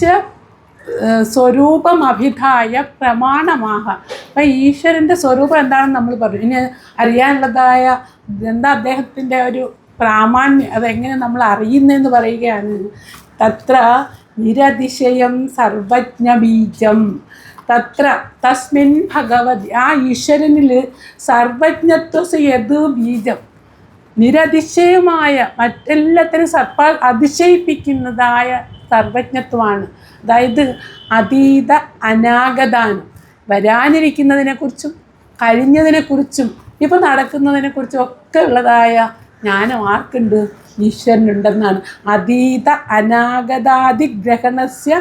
തസ്യ സ്വരൂപം അഭിധായ പ്രമാണമാഹ. അപ്പം ഈശ്വരൻ്റെ സ്വരൂപം എന്താണെന്ന് നമ്മൾ പറഞ്ഞു. ഇനി അറിയാനുള്ളതായ എന്താ അദ്ദേഹത്തിൻ്റെ ഒരു പ്രാമാണ്യം, അതെങ്ങനെ നമ്മൾ അറിയുന്നതെന്ന് പറയുകയാണ്. തത്ര നിരതിശയം സർവജ്ഞബീജം. തത്ര തസ്മിൻ ഭഗവതി, ആ ഈശ്വരനിൽ സർവജ്ഞത്വസ് യദ് ബീജം, നിരതിശയമായ മറ്റെല്ലാത്തിനും അതിശയിപ്പിക്കുന്നതായ സർവജ്ഞത്വമാണ്. അതായത് അതീത അനാഗതാനം, വരാനിരിക്കുന്നതിനെക്കുറിച്ചും കഴിഞ്ഞതിനെക്കുറിച്ചും ഇപ്പോൾ നടക്കുന്നതിനെക്കുറിച്ചും ഒക്കെ ഉള്ളതായ ജ്ഞാനം ആർക്കുണ്ട്? ഈശ്വരനുണ്ടെന്നാണ്. അതീത അനാഗതാദിഗ്രഹണസ്യ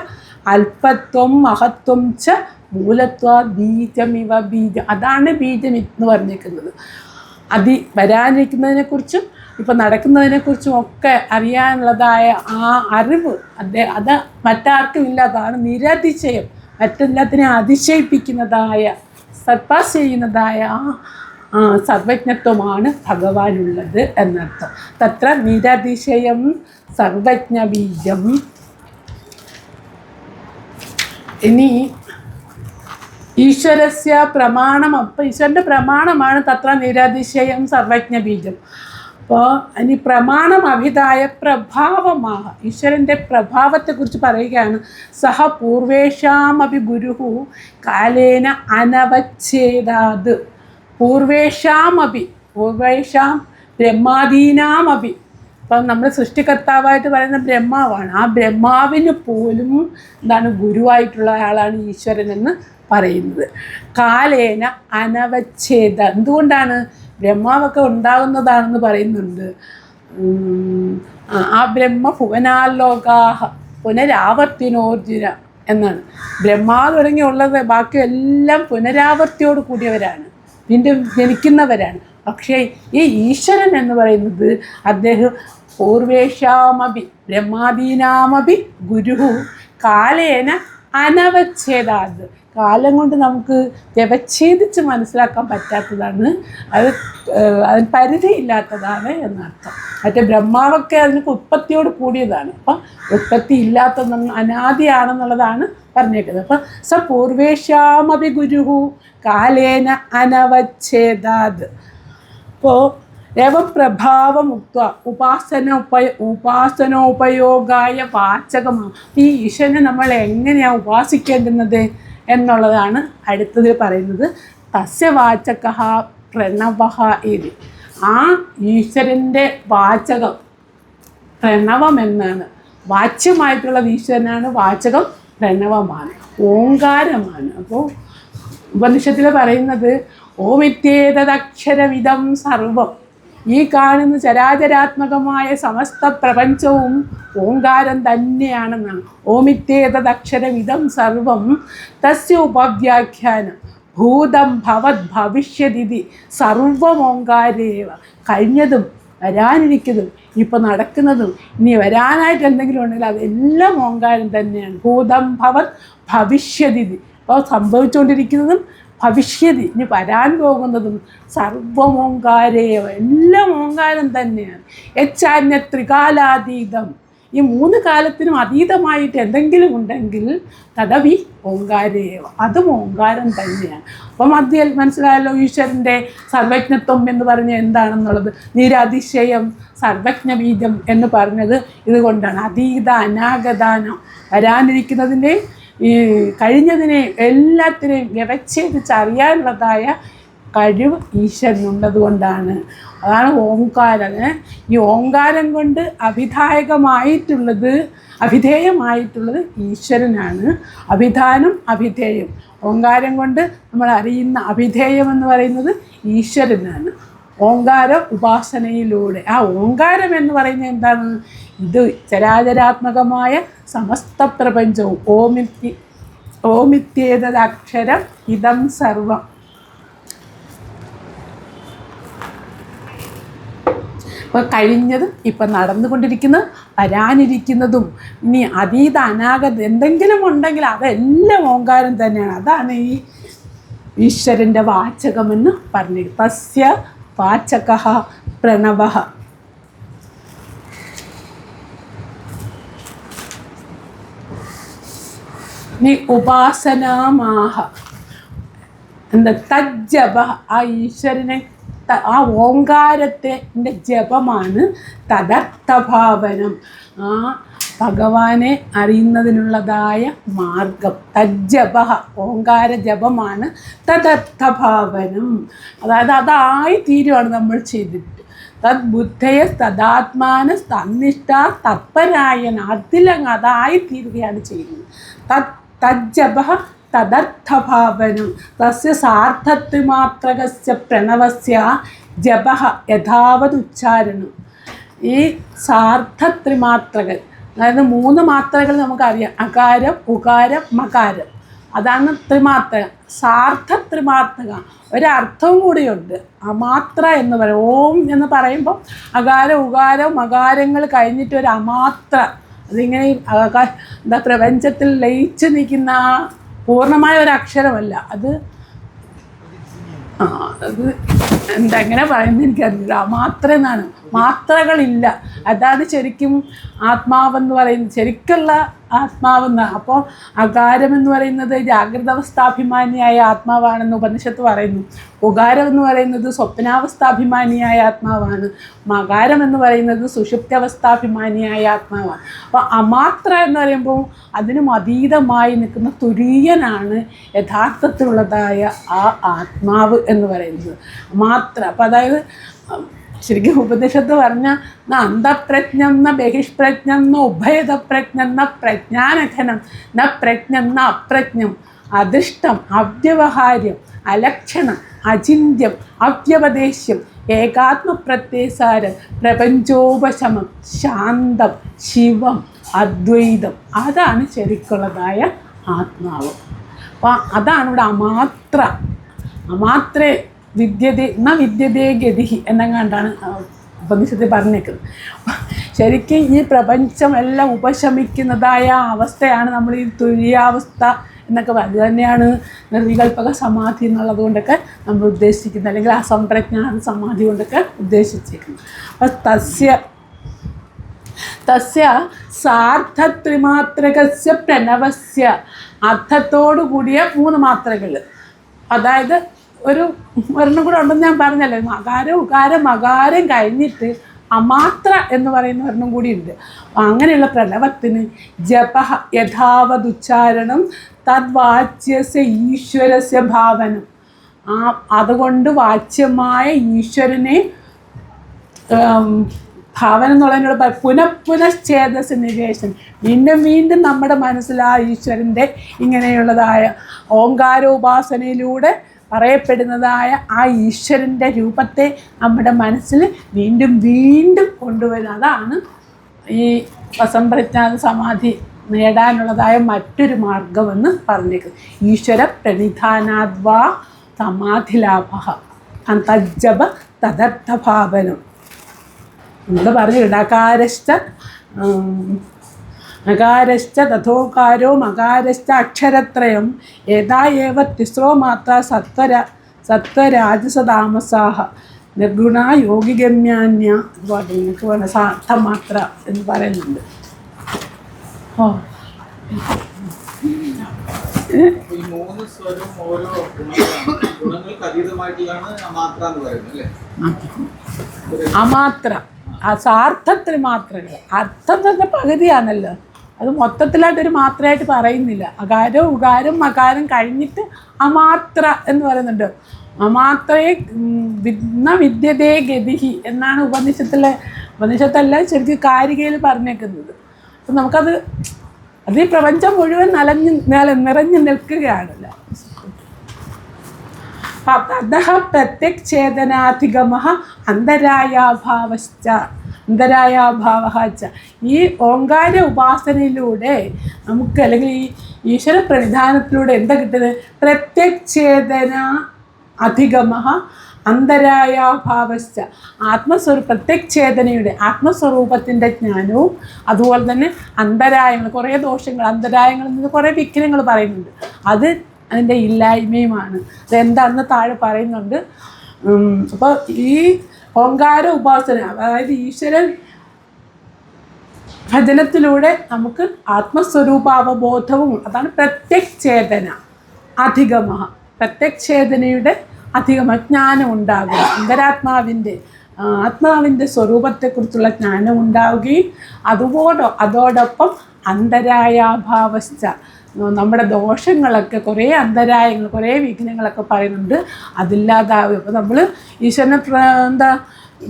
അല്പത്വം മഹത്വം ച മൂലത്വ ബീജമിവ ബീജം. അതാണ് ബീജം എന്ന് പറഞ്ഞിരിക്കുന്നത്. വരാനിരിക്കുന്നതിനെക്കുറിച്ചും ഇപ്പം നടക്കുന്നതിനെക്കുറിച്ചും ഒക്കെ അറിയാനുള്ളതായ ആ അറിവ് അത് മറ്റാർക്കും ഇല്ലാത്തതാണ്. നിരതിശയം, മറ്റെല്ലാത്തിനെ അതിശയിപ്പിക്കുന്നതായ സർപ്പാസ് ചെയ്യുന്നതായ ആ സർവജ്ഞത്വമാണ് ഭഗവാനുള്ളത് എന്നർത്ഥം. തത്ര നിരതിശയം സർവജ്ഞബീജം. ഇനി ഈശ്വരസ്യ പ്രമാണം, അപ്പം ഈശ്വരൻ്റെ പ്രമാണമാണ് തത്ര നിരതിശയം സർവജ്ഞബീജം. അപ്പോൾ ഇനി പ്രമാണം അഭിധായ പ്രഭാവമാഹ, ഈശ്വരൻ്റെ പ്രഭാവത്തെക്കുറിച്ച് പറയുകയാണ്. സഹ പൂർവേഷാമപി ഗുരുഹു കാലേന അനവച്ഛേദാത്. പൂർവേഷാം ബ്രഹ്മാദീനാമപി. അപ്പം നമ്മൾ സൃഷ്ടികർത്താവായിട്ട് പറയുന്ന ബ്രഹ്മാവാണ്. ആ ബ്രഹ്മാവിന് പോലും എന്താണ് ഗുരുവായിട്ടുള്ള ആളാണ് ഈശ്വരനെന്ന് പറയുന്നത്. കാലേന അനവച്ഛേദ. എന്തുകൊണ്ടാണ്? ബ്രഹ്മാവൊക്കെ ഉണ്ടാകുന്നതാണെന്ന് പറയുന്നുണ്ട്. ആ ബ്രഹ്മ ഭുവനാലോകാഹ പുനരാവർത്തിനോർജുന എന്നാണ്. ബ്രഹ്മാവ് തുടങ്ങിയുള്ളത് ബാക്കിയെല്ലാം പുനരാവർത്തിയോട് കൂടിയവരാണ്, വീണ്ടും ജനിക്കുന്നവരാണ്. പക്ഷേ ഈ ഈശ്വരൻ എന്ന് പറയുന്നത് അദ്ദേഹം പൂർവേഷാമപി ബ്രഹ്മാദീനാമപി ഗുരുഹു കാലേന അനവച്ഛേദാത്. കാലം കൊണ്ട് നമുക്ക് വ്യവച്ഛേദിച്ച് മനസ്സിലാക്കാൻ പറ്റാത്തതാണ്, അതിന് പരിധിയില്ലാത്തതാണ് എന്നർത്ഥം. മറ്റേ ബ്രഹ്മാവൊക്കെ അതിന് ഉത്പത്തിയോട് കൂടിയതാണ്. അപ്പം ഉത്പത്തി ഇല്ലാത്തതൊന്നും അനാദിയാണെന്നുള്ളതാണ് പറഞ്ഞേക്കുന്നത്. അപ്പം സ പൂർവേഷാമപി ഗുരുഹു കാലേന അനവച്ഛേദാത്. അപ്പോൾ രവപ്രഭാവമുക്ത ഉപാസനോപയോഗായ വാചകമാണ്. ഈ ഈശ്വരനെ നമ്മൾ എങ്ങനെയാണ് ഉപാസിക്കേണ്ടുന്നത് എന്നുള്ളതാണ് അടുത്തതിൽ പറയുന്നത്. തസ്യ വാചക പ്രണവഃ ഇതി. ആ ഈശ്വരൻ്റെ വാചകം പ്രണവം എന്നാണ്. വാച്യമായിട്ടുള്ള ഈശ്വരനാണ്, വാചകം പ്രണവമാണ്, ഓങ്കാരമാണ്. അപ്പോൾ ഉപനിഷത്തിൽ പറയുന്നത് ഓമിത്യേതദക്ഷരമിദം സർവം. ഈ കാണുന്ന ചരാചരാത്മകമായ സമസ്ത പ്രപഞ്ചവും ഓങ്കാരം തന്നെയാണെന്നാണ്. ഓമിത്യേതദക്ഷരമിദം സർവം തസ്യ ഉപവ്യാഖ്യാനം ഭൂതം ഭവത് ഭവിഷ്യതിഥി സർവം ഓങ്കാരേവ. കഴിഞ്ഞതും വരാനിരിക്കുന്നതും ഇപ്പം നടക്കുന്നതും ഇനി വരാനായിട്ട് എന്തെങ്കിലും ഉണ്ടെങ്കിൽ അതെല്ലാം ഓങ്കാരം തന്നെയാണ്. ഭൂതം ഭവത് ഭവിഷ്യതിഥി, അപ്പോൾ സംഭവിച്ചുകൊണ്ടിരിക്കുന്നതും ഭവിഷ്യതി ഇനി വരാൻ പോകുന്നതും സർവമോങ്കാരേവ, എല്ലാം ഓങ്കാരം തന്നെയാണ്. യച്ചാന്യ ത്രികാലാതീതം, ഈ മൂന്ന് കാലത്തിനും അതീതമായിട്ട് എന്തെങ്കിലും ഉണ്ടെങ്കിൽ തദവി ഓങ്കാരേവ, അതും ഓങ്കാരം തന്നെയാണ്. അപ്പം മധ്യയിൽ മനസ്സിലായല്ലോ ഈശ്വരൻ്റെ സർവജ്ഞത്വം എന്ന് പറഞ്ഞാൽ എന്താണെന്നുള്ളത്. നിരതിശയം സർവജ്ഞബീജം എന്ന് പറഞ്ഞത് ഇതുകൊണ്ടാണ്. അതീത അനാഗതാനം, വരാനിരിക്കുന്നതിൻ്റെ ഈ കഴിഞ്ഞതിനെ എല്ലാത്തിനെയും വ്യവച്ഛേദിച്ചറിയാനുള്ളതായ കഴിവ് ഈശ്വരനുള്ളത് കൊണ്ടാണ്. അതാണ് ഓങ്കാരം. ഈ ഓങ്കാരം കൊണ്ട് അഭിധേയമായിട്ടുള്ളത് ഈശ്വരനാണ്. അഭിധാനം അഭിധേയം, ഓങ്കാരം കൊണ്ട് നമ്മൾ അറിയുന്ന അഭിധേയം എന്ന് പറയുന്നത് ഈശ്വരനാണ്. ഓങ്കാര ഉപാസനയിലൂടെ ആ ഓങ്കാരം എന്ന് പറയുന്നത് എന്താണ്? ഇത് ചരാചരാത്മകമായ സമസ്ത പ്രപഞ്ചവും ഓമിത്യേതദക്ഷരം ഇദം സർവം. ഇപ്പോൾ കഴിഞ്ഞതും ഇപ്പം നടന്നുകൊണ്ടിരിക്കുന്നതും വരാനിരിക്കുന്നതും ഇനി അതീത അനാഗത എന്തെങ്കിലും ഉണ്ടെങ്കിൽ അതെല്ലാം ഓങ്കാരം തന്നെയാണ്. അതാണ് ഈ ഈശ്വരൻ്റെ വാചകമെന്ന് പറഞ്ഞത്. തസ്യ വാചകഃ പ്രണവഃ. ഇനി ഉപാസനാമാഹ എന്താ തജ്ജപ, ആ ഈശ്വരനെ ആ ഓങ്കാരത്തെ ജപമാണ് തദർത്ഥഭാവനം, ആ ഭഗവാനെ അറിയുന്നതിനുള്ളതായ മാർഗം. തജ്ജപ ഓങ്കാര ജപമാണ് തദർത്ഥഭാവനം, അതായത് അതായി തീരുവാണ് നമ്മൾ ചെയ്തിട്ട്. തദ് ബുദ്ധയ തദാത്മാന തന്നിഷ്ഠ തത്പരായന, അതിലങ്ങ് അതായി തീരുകയാണ് ചെയ്യുന്നത്. തജ്ജപ തദർത്ഥഭാവനം തസ്യ സാർത്ഥത്രിമാത്രകസ്യ പ്രണവസ്യ ജപഃ യഥാവതുച്ചാരണം. ഈ സാർത്ഥത്രിമാത്രകൾ, അതായത് 3 മാത്രകൾ നമുക്കറിയാം, അകാരം ഉകാരം മകാരം, അതാണ് ത്രിമാത്ര. സാർത്ഥ ത്രിമാത്രക ഒരർത്ഥവും കൂടിയുണ്ട്. അമാത്ര എന്ന് പറയും. ഓം എന്ന് പറയുമ്പോൾ അകാരം ഉകാരം മകാരങ്ങൾ കഴിഞ്ഞിട്ട് ഒരു അമാത്ര, അതിങ്ങനെ എന്താ പ്രപഞ്ചത്തിൽ ലയിച്ച് നിൽക്കുന്ന പൂർണ്ണമായ ഒരു അക്ഷരമല്ല അത്. അത് എന്താ എങ്ങനെ പറയുന്നത് എനിക്കറിയില്ല. അമാത്ര എന്നാണ്, മാത്രകളില്ല. അതാണ് ശരിക്കും ആത്മാവെന്ന് പറയുന്നത്, ശരിക്കുള്ള ആത്മാവെന്നാണ്. അപ്പോൾ അകാരമെന്ന് പറയുന്നത് ജാഗ്രതാവസ്ഥാഭിമാനിയായ ആത്മാവാണെന്ന് ഉപനിഷത്ത് പറയുന്നു. ഉകാരം എന്ന് പറയുന്നത് സ്വപ്നാവസ്ഥാഭിമാനിയായ ആത്മാവാണ്. മകാരം എന്ന് പറയുന്നത് സുഷുപ്താവസ്ഥാഭിമാനിയായ ആത്മാവാണ്. അപ്പോൾ അമാത്ര എന്ന് പറയുമ്പോൾ അതിനും അതീതമായി നിൽക്കുന്ന തുരീയനാണ് യഥാർത്ഥത്തിലുള്ളതായ ആ ആത്മാവ് എന്ന് പറയുന്നത്. മാത്ര അപ്പം അതായത് ശരിക്കും ഉപനിഷത്ത് പറഞ്ഞ അന്തഃപ്രജ്ഞം ന ബഹിഷ്പ്രജ്ഞം ന ഉഭയതപ്രജ്ഞം ന പ്രജ്ഞാനഘനം ന പ്രജ്ഞം ന അപ്രജ്ഞം അദൃഷ്ടം അവ്യവഹാര്യം അലക്ഷണം അചിന്യം അവ്യപദേശ്യം ഏകാത്മപ്രത്യസാരം പ്രപഞ്ചോപശമം ശാന്തം ശിവം അദ്വൈതം. അതാണ് ശരിക്കുള്ളതായ ആത്മാവ്. അപ്പം അതാണ് ഇവിടെ അമാത്ര. അമാത്രേ വിദ്യതേ ന വിദ്യതേ ഗതി എന്നെങ്ങാണ്ടാണ് ഉപനിഷത്തിൽ പറഞ്ഞേക്കുന്നത്. ശരിക്കും ഈ പ്രപഞ്ചം എല്ലാം ഉപശമിക്കുന്നതായ അവസ്ഥയാണ് നമ്മൾ ഈ തുര്യാവസ്ഥ എന്നൊക്കെ പറയുന്നത്. അത് തന്നെയാണ് നിർവികൽപക സമാധി എന്നുള്ളത് കൊണ്ടൊക്കെ നമ്മൾ ഉദ്ദേശിക്കുന്നത്, അല്ലെങ്കിൽ അസംപ്രജ്ഞാത സമാധി കൊണ്ടൊക്കെ ഉദ്ദേശിച്ചിരിക്കുന്നത്. അപ്പം തസ്യ സാർത്ഥത്രിമാത്രകസ്യ പ്രണവസ്യ, അർത്ഥത്തോടു കൂടിയ 3 മാത്രകൾ, അതായത് ഒരെണ്ണം കൂടെ ഉണ്ടെന്ന് ഞാൻ പറഞ്ഞല്ലോ. മകാരം ഉകാരം മകാരം കഴിഞ്ഞിട്ട് അമാത്ര എന്ന് പറയുന്ന ഒരെണ്ണം കൂടി ഉണ്ട്. അങ്ങനെയുള്ള പ്രണവത്തിന് ജപഃ യഥാവതുച്ചാരണം തദ്വാച്യസ്യ ഈശ്വരസ്യ ഭാവനം. അതുകൊണ്ട് വാച്യമായ ഈശ്വരനെ ഭാവനം എന്നുള്ളതിനോട് പുനഃപുനശ്ചേതസ് നിവേശനം, വീണ്ടും വീണ്ടും നമ്മുടെ മനസ്സിൽ ആ ഈശ്വരൻ്റെ ഇങ്ങനെയുള്ളതായ ഓങ്കാരോപാസനയിലൂടെ പറയപ്പെടുന്നതായ ആ ഈശ്വരൻ്റെ രൂപത്തെ നമ്മുടെ മനസ്സിൽ വീണ്ടും വീണ്ടും കൊണ്ടുവരുന്നത്. അതാണ് ഈ അസംപ്രജ്ഞാത സമാധി നേടാനുള്ളതായ മറ്റൊരു മാർഗമെന്ന് പറഞ്ഞേക്കുന്നത്. ഈശ്വര പ്രണിധാനാദ്വാ സമാധിലാഭ തജ്ജപ തദർത്ഥഭാവനം. നമ്മൾ പറഞ്ഞിട്ടുണ്ട് അകാരശ്ച തഥോകാരോ മകാരശ്ച അക്ഷരത്രയം ഏതാ ഏവ തിസ്രോ മാത്ര സത്വരാജസതാമസാഹ നിർഗുണ യോഗിഗമ്യാന്യ. അതുപോലെ നിങ്ങൾക്ക് വേണം സാർത്ഥമാത്ര എന്ന് പറയുന്നുണ്ട്. അമാത്ര സാർത്ഥത്തിൽ മാത്രങ്ങൾ, അർത്ഥത്തിൻ്റെ പകുതിയാണല്ലോ, അത് മൊത്തത്തിലായിട്ടൊരു മാത്രമായിട്ട് പറയുന്നില്ല. അകാരം ഉകാരം മകാരം കഴിഞ്ഞിട്ട് അമാത്ര എന്ന് പറയുന്നുണ്ട്. അമാത്രയെ വിദ്യതേ ഗതിഹി എന്നാണ് ഉപനിഷത്തല്ല ശരിക്കും കാരികയിൽ പറഞ്ഞേക്കുന്നത്. അപ്പം നമുക്കത് ഈ പ്രപഞ്ചം മുഴുവൻ നിറഞ്ഞു നിൽക്കുകയാണല്ലോ. തതഃ പ്രത്യക്ഷേതനാധിഗമഃ അന്തരായാഭാവഃ ച. ഈ ഓങ്കാര ഉപാസനയിലൂടെ നമുക്ക്, അല്ലെങ്കിൽ ഈ ഈശ്വര പ്രണിധാനത്തിലൂടെ എന്താ കിട്ടുന്നത്? പ്രത്യക്ഷേതന അധിഗമഃ അന്തരായാഭാവശ്ച. പ്രത്യക്ഷേതനയുടെ ആത്മസ്വരൂപത്തിൻ്റെ ജ്ഞാനവും അതുപോലെ തന്നെ അന്തരായങ്ങൾ, കുറേ ദോഷങ്ങൾ, അന്തരായങ്ങളിൽ നിന്ന് കുറേ വിഘ്നങ്ങൾ പറയുന്നുണ്ട്. അതിൻ്റെ ഇല്ലായ്മയുമാണ്. അതെന്താണെന്ന് താഴെ പറയുന്നുണ്ട്. അപ്പോൾ ഈ ഓങ്കാര ഉപാസന, അതായത് ഈശ്വരൻ ഭജനത്തിലൂടെ നമുക്ക് ആത്മസ്വരൂപാവബോധവും, അതാണ് പ്രത്യക്ഷേതന അധിഗമ, പ്രത്യക്ഷേതനയുടെ അധിഗമജ്ഞാനം ഉണ്ടാകുക, ആത്മാവിൻ്റെ സ്വരൂപത്തെക്കുറിച്ചുള്ള ജ്ഞാനം ഉണ്ടാവുകയും അതോടൊപ്പം അന്തരായാഭാവശ്ച, നമ്മുടെ ദോഷങ്ങളൊക്കെ കുറേ അന്തരായങ്ങൾ, കുറേ വിഘ്നങ്ങളൊക്കെ പറയുന്നുണ്ട്, അതില്ലാതാവും. അപ്പോൾ നമ്മൾ ഈശ്വരനെ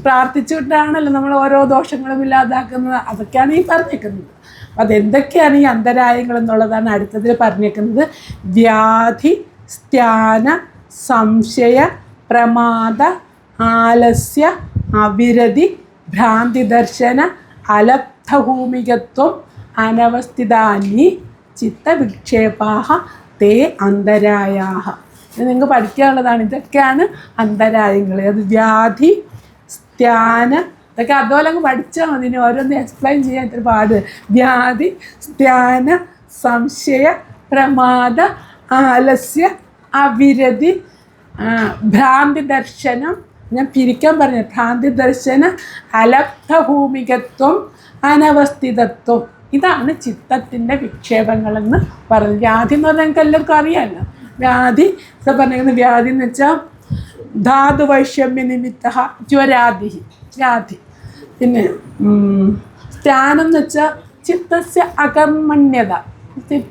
പ്രാർത്ഥിച്ചുകൊണ്ടാണല്ലോ നമ്മൾ ഓരോ ദോഷങ്ങളും ഇല്ലാതാക്കുന്നത്. അതൊക്കെയാണ് ഈ പറഞ്ഞേക്കുന്നത്. അപ്പം അതെന്തൊക്കെയാണ് ഈ അന്തരായങ്ങൾ എന്നുള്ളതാണ് അടുത്തതിൽ പറഞ്ഞേക്കുന്നത്. വ്യാധി, സ്ത്യാന, സംശയ, പ്രമാദ, ആലസ്യ, അവിരതി, ഭ്രാന്തിദർശന, അലബ്ധഭൂമികത്വം, അനവസ്ഥിതാനി ചിത്തവിക്ഷേപാഹ തേ അന്തരായാഹ. ഇത് നിങ്ങൾക്ക് പഠിക്കാനുള്ളതാണ്. ഇതൊക്കെയാണ് അന്തരായങ്ങൾ. അത് വ്യാധി, സ്ത്യാന, ഇതൊക്കെ അതുപോലെ അങ്ങ് പഠിച്ചാൽ മതി. ഇനി ഓരോന്ന് എക്സ്പ്ലെയിൻ ചെയ്യാൻ ഇത്ര പാട്. വ്യാധി, സ്ത്യാന, സംശയ, പ്രമാദ, ആലസ്യ, അവിരതി, ഭ്രാന്തി ദർശനം, ഞാൻ പിരിക്കാൻ പറഞ്ഞു, ഭ്രാന്തി ദർശന, അലബ്ധഭൂമികത്വം, അനവസ്ഥിതത്വം, ഇതാണ് ചിത്തത്തിൻ്റെ വിക്ഷേപങ്ങളെന്ന് പറഞ്ഞു. വ്യാധി എന്ന് പറഞ്ഞാൽ നമുക്ക് എല്ലാവർക്കും അറിയാമല്ലോ. വ്യാധി ഇപ്പം പറഞ്ഞിരിക്കുന്നത്, വ്യാധി എന്ന് വെച്ചാൽ ധാതുവൈഷമ്യ നിമിത്ത ജ്വരാദി വ്യാധി. പിന്നെ സ്ഥാനം എന്ന് വെച്ചാൽ ചിത്തസ്യ അകർമ്മണ്യത,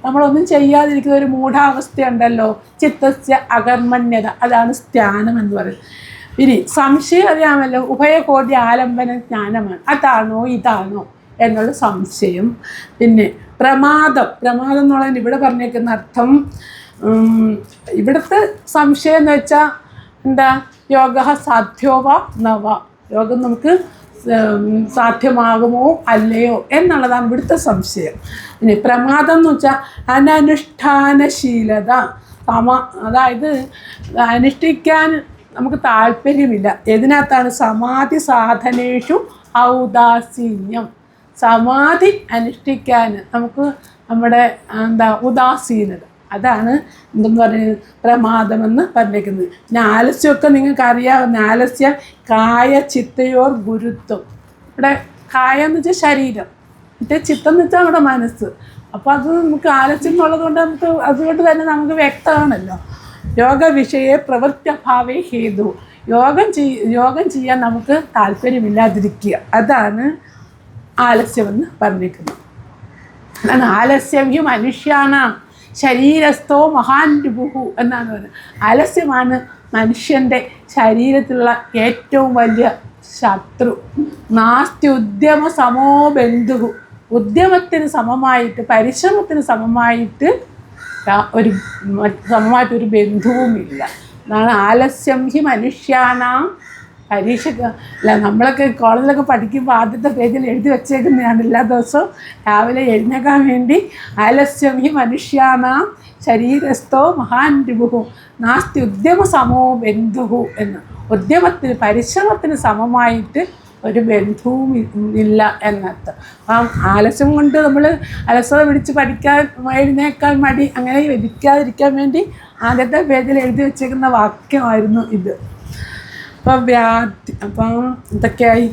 നമ്മളൊന്നും ചെയ്യാതിരിക്കുന്ന ഒരു മൂഢാവസ്ഥയുണ്ടല്ലോ, ചിത്തസ്യ അകർമ്മണ്യത, അതാണ് സ്ഥാനം എന്ന് പറയുന്നത്. ഇനി സംശയം അറിയാമല്ലോ, ഉഭയകോടി ആലംബന ജ്ഞാനമാണ്, അതാണോ ഇതാണോ എന്നുള്ള സംശയം. പിന്നെ പ്രമാദം എന്നുള്ളതിന് ഇവിടെ പറഞ്ഞേക്കുന്ന അർത്ഥം, ഇവിടുത്തെ സംശയം എന്ന് വെച്ചാൽ എന്താ, യോഗ സാധ്യോവ നവ, യോഗം നമുക്ക് സാധ്യമാകുമോ അല്ലയോ എന്നുള്ളതാണ് ഇവിടുത്തെ സംശയം. പിന്നെ പ്രമാദം എന്ന് വെച്ചാൽ അനനുഷ്ഠാനശീലത, അതായത് അനുഷ്ഠിക്കാൻ നമുക്ക് താല്പര്യമില്ല. ഇതിനകത്താണ് സമാധി സാധനേഷു ഔദാസീന്യം, സമാധി അനുഷ്ഠിക്കാൻ നമുക്ക് നമ്മുടെ ഉദാസീനത, അതാണ് എന്തെന്ന് പറയുന്നത് പ്രമാദമെന്ന് പറഞ്ഞിരിക്കുന്നത്. പിന്നെ ആലസ്യമൊക്കെ നിങ്ങൾക്ക് അറിയാവുന്ന ആലസ്യം കായ ചിത്തയോർ ഗുരുത്വം. ഇവിടെ കായം എന്ന് വെച്ചാൽ ശരീരം, മറ്റേ ചിത്തം എന്ന് വെച്ചാൽ നമ്മുടെ മനസ്സ്. അപ്പോൾ അത് നമുക്ക് ആലസ്യം എന്നുള്ളത് കൊണ്ട് അതുകൊണ്ട് തന്നെ നമുക്ക് വ്യക്തമാണല്ലോ. യോഗവിഷയെ പ്രവൃത്യഭാവേ ഹേതു, യോഗം ചെയ്യാൻ നമുക്ക് താല്പര്യമില്ലാതിരിക്കുക, അതാണ് ആലസ്യമെന്ന് പറഞ്ഞിരിക്കുന്നത്. അതാണ് ആലസ്യം ഹി മനുഷ്യാണാം ശരീരസ്ഥോ മഹാൻ രുബുഹു എന്നാണ് പറയുന്നത്. ആലസ്യമാണ് മനുഷ്യൻ്റെ ശരീരത്തിലുള്ള ഏറ്റവും വലിയ ശത്രു. നാസ്തി ഉദ്യമ സമോ ബന്ധുഹു, ഉദ്യമത്തിന് സമമായിട്ട്, പരിശ്രമത്തിന് സമമായിട്ടൊരു ബന്ധുവുമില്ല. അതാണ് ആലസ്യം ഹി മനുഷ്യാണാം. നമ്മളൊക്കെ കോളേജിലൊക്കെ പഠിക്കുമ്പോൾ ആദ്യത്തെ പേജിൽ എഴുതി വച്ചേക്കുന്നതാണ് എല്ലാ ദിവസവും രാവിലെ എഴുന്നേക്കാൻ വേണ്ടി. ആലസ്യം ഹി മനുഷ്യാണാം ശരീരസ്ഥോ മഹാൻ രുബുഹു നാസ്തി ഉദ്യമ സമോ ബന്ധുഹു എന്ന്. ഉദ്യമത്തിന് പരിശ്രമത്തിന് സമമായിട്ട് ഒരു ബന്ധുവും ഇല്ല എന്നർത്ഥം. അപ്പം ആലസ്യം കൊണ്ട് നമ്മൾ അലസത പിടിച്ച് എഴുന്നേക്കാൻ മടി അങ്ങനെ ലഭിക്കാതിരിക്കാൻ വേണ്ടി ആദ്യത്തെ പേജിൽ എഴുതി വച്ചേക്കുന്ന വാക്യമായിരുന്നു ഇത്. അപ്പം ഇതൊക്കെയായി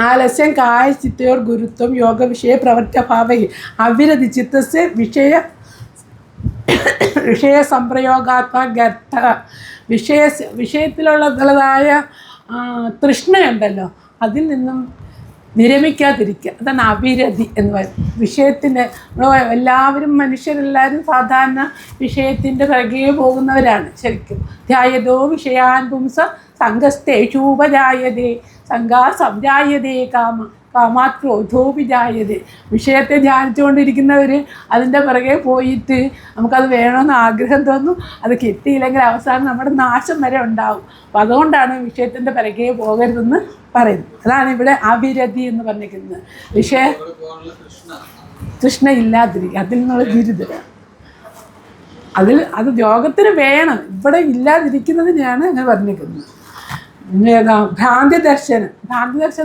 ആലസ്യം കായ ചിത്തയോർ ഗുരുത്വം യോഗ വിഷയ പ്രവൃത്തിഭാവേ അവിരതി ചിത്തസ്യ വിഷയ സംപ്രയോഗാത്മകർത്ഥ, വിഷയത്തിലുള്ളതായ തൃഷ്ണയുണ്ടല്ലോ അതിൽ നിന്നും വിരമിക്കാതിരിക്കുക, അതാണ് അവിരതി എന്ന് പറയുന്നത്. വിഷയത്തിൻ്റെ എല്ലാവരും മനുഷ്യരെല്ലാവരും സാധാരണ വിഷയത്തിൻ്റെ പിറകെ പോകുന്നവരാണ് ശരിക്കും. ധ്യായതോ വിഷയാൻ പുംസ സംഘസ്തേഷൂപജായതേ സംഘാ സംജായതേ കാമാത് ക്രോധോപിജായതേ. വിഷയത്തെ ധ്യാനിച്ചുകൊണ്ടിരിക്കുന്നവർ അതിൻ്റെ പിറകെ പോയിട്ട് നമുക്കത് വേണമെന്ന് ആഗ്രഹം തോന്നും, അത് കിട്ടിയില്ലെങ്കിൽ അവസാനം നമ്മുടെ നാശം വരെ ഉണ്ടാവും. അപ്പം അതുകൊണ്ടാണ് വിഷയത്തിൻ്റെ പിറകെ പോകരുതെന്ന് പറയുന്നത്. അതാണ് ഇവിടെ അവിരതി എന്ന് പറഞ്ഞിരിക്കുന്നത്. തൃഷ്ണ ഇല്ലാതിരിക്കുക, അതിൽ നിന്നുള്ള ബിരുദം അത് യോഗത്തിന് വേണം, ഇവിടെ ഇല്ലാതിരിക്കുന്നതിനെയാണ് അങ്ങനെ പറഞ്ഞിരിക്കുന്നത്. ഭ്രാന്തി ദർശനം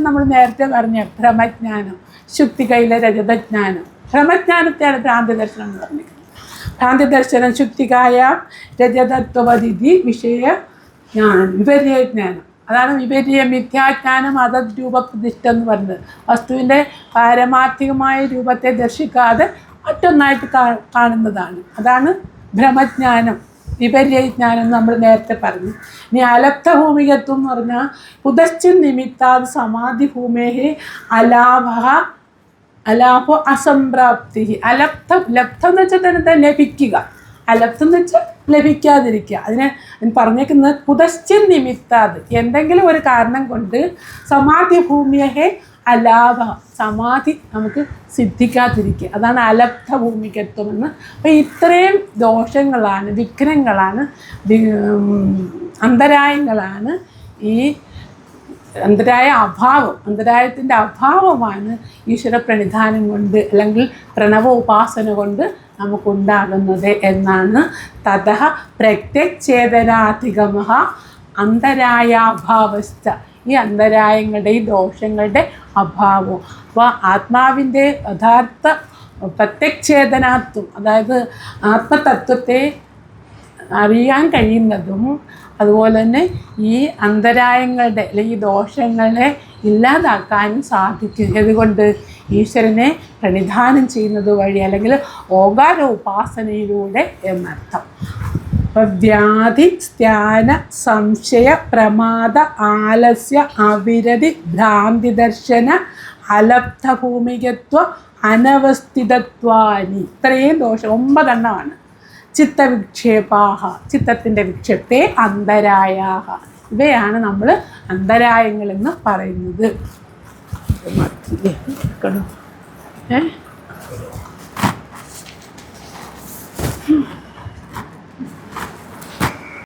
നമ്മൾ നേരത്തെ പറഞ്ഞ ഭ്രമജ്ഞാനം, ശുക്തികയിലെ രജതജ്ഞാനം, ഭ്രമജ്ഞാനത്തെയാണ് ഭ്രാന്തി ദർശനം എന്ന് പറഞ്ഞിരിക്കുന്നത്. ഭ്രാന്തി ദർശനം ശുക്തികായ രജതത്വവതിഥി വിഷയ ജ്ഞാനം, വിപര്യജ്ഞാനം. അതാണ് വിപരീയ മിഥ്യാജ്ഞാനം അതദ്രൂപപ്രതിഷ്ഠ എന്ന് പറയുന്നത്. വസ്തുവിൻ്റെ പാരമാർത്ഥികമായ രൂപത്തെ ദർശിക്കാതെ മറ്റൊന്നായിട്ട് കാണുന്നതാണ്. അതാണ് ഭ്രമജ്ഞാനം, വിപര്യജ്ഞാനം എന്ന് നമ്മൾ നേരത്തെ പറഞ്ഞു. ഇനി അലബ്ധ ഭൂമികത്വം എന്ന് പറഞ്ഞാൽ കുതശ്ചിൻ നിമിത്താത് സമാധി ഭൂമേഹി അലാഭോ അസംപ്രാപ്തി. ലബ്ധം എന്ന് വെച്ചാൽ തന്നെ ലഭിക്കുക, അലബ്ധം എന്ന് വെച്ചാൽ ലഭിക്കാതിരിക്കുക. അതിനെ പറഞ്ഞേക്കുന്നത് കുതശ്ചിൻ നിമിത്താത്, എന്തെങ്കിലും ഒരു കാരണം കൊണ്ട് സമാധി ഭൂമിയെ അലാഭ, സമാധി നമുക്ക് സിദ്ധിക്കാതിരിക്കുക. അതാണ് അലബ്ധ ഭൂമികത്വം എന്ന്. അപ്പോൾ ഇത്രയും ദോഷങ്ങളാണ്, വിഘ്നങ്ങളാണ്, അന്തരായങ്ങളാണ് ഈ അന്തരായ അഭാവം. അന്തരായത്തിൻ്റെ അഭാവമാണ് ഈശ്വര പ്രണിധാനം കൊണ്ട് അല്ലെങ്കിൽ പ്രണവ ഉപാസന കൊണ്ട് നമുക്കുണ്ടാകുന്നത് എന്നാണ്. തതഃ പ്രത്യക്ഷേതനാധിഗമഃ അന്തരായാഭാവസ്ഥ. ഈ അന്തരായങ്ങളുടെ, ഈ ദോഷങ്ങളുടെ അഭാവം. അപ്പോൾ ആത്മാവിൻ്റെ യഥാർത്ഥ പ്രത്യക്ഷേതനാത്വം, അതായത് ആത്മതത്വത്തെ അറിയാൻ കഴിയുന്നതും അതുപോലെ തന്നെ ഈ അന്തരായങ്ങളുടെ അല്ലെങ്കിൽ ഈ ദോഷങ്ങളെ ഇല്ലാതാക്കാനും സാധിക്കും. അതുകൊണ്ട് ഈശ്വരനെ പ്രണിധാനം ചെയ്യുന്നത് വഴി അല്ലെങ്കിൽ ഓകാര ഉപാസനയിലൂടെ എന്നർത്ഥം. വ്യാധി സ്ഥാന സംശയ പ്രമാദ ആലസ്യ അവിരതി ഭ്രാന്തി ദർശന അലബ്ധഭൂമികത്വ അനവസ്ഥിതത്വാനി. ഇത്രയും ദോഷം 9 എണ്ണമാണ്. ചിത്തവിക്ഷേപാഹ, ചിത്തത്തിൻ്റെ വിക്ഷേപത്തെ അന്തരായാഹ. ഇവയാണ് നമ്മൾ അന്തരായങ്ങളെന്ന് പറയുന്നത്. ഏ